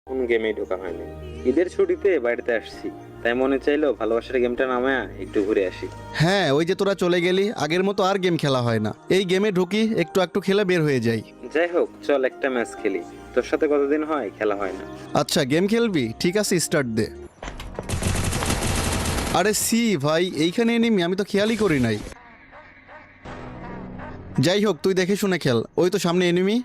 কোন গেমেই ঢোকা হয়নি। ঈদের ছুটিতে বাড়িতে আসছি, তাই মনে চাইলো ভালোবাসার গেমটা নামায়া একটু ঘুরে আসি। হ্যাঁ, ওই যে তোরা চলে গেলি, আগের মতো আর গেম খেলা হয় না। এই গেমে ঢুকি, একটু একটু খেলে বের হয়ে যাই। যাই হোক, চল একটা ম্যাচ খেলি। তোর সাথে কতদিন হয় খেলা হয় না। আচ্ছা, গেম খেলবি? ঠিক আছে, স্টার্ট দে। আরে সি ভাই, এইখানে এনিমি, আমি তো খেয়ালই করি নাই। যাই হোক, তুই দেখে শুনে খেল। ওই তো সামনে এনিমি।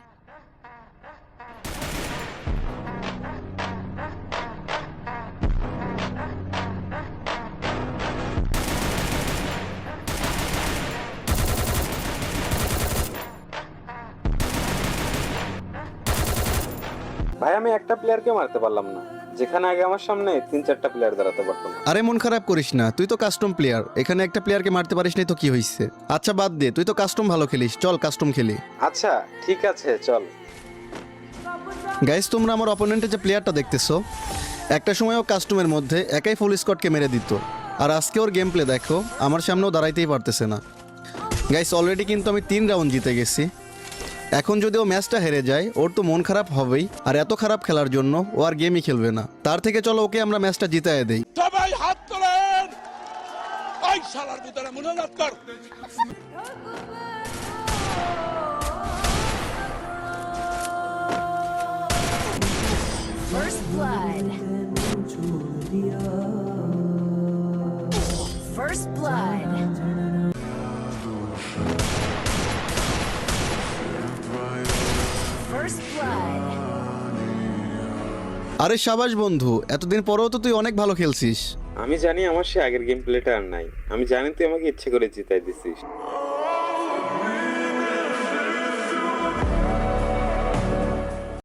ভাই, আমি একটা প্লেয়ারকে মারতে পারলাম না, যেখানে আগে আমার সামনে 3-4টা প্লেয়ার দাঁড়াতে পারতো না। আরে মন খারাপ করিস না, তুই তো কাস্টম প্লেয়ার। এখানে একটা প্লেয়ারকে মারতে পারিস নাই তো কি হয়েছে? আচ্ছা বাদ দে, তুই তো কাস্টম ভালো খেলিস, চল কাস্টম খেলি। আচ্ছা ঠিক আছে, চল। গাইস, তোমরা আমার অপোনেন্টে যে প্লেয়ারটা দেখতেছো, একটা সময়ও কাস্টমের মধ্যে একাই ফুল স্কোয়াডকে মেরে দিত। আর আজকে ওর গেম প্লে দেখো, আমার সামনেও দাঁড়াইতেই পারতেছে না। গাইস, অলরেডি কিন্তু আমি 3 রাউন্ড জিতে গেছি। এখন যদি ও ম্যাচটা হেরে যায়, ওর তো মন খারাপ হবেই। আর এত খারাপ খেলার জন্য ও আর গেমই খেলবে না। তার থেকে চলো ওকে আমরা ম্যাচটা জিতায় দেই। সবাই হাত তোলেন, ওই শালার ভিতরে মনোনাদ কর। First blood. First blood. First blood. আরে সাবাস বন্ধু, এতদিন পরেও তো তুই অনেক ভালো খেলছিস। আমি জানি আমার সে আগের গেম প্লেটা আর নাই। আমি জানি তুই আমাকে ইচ্ছে করে জিতাই দিছিস।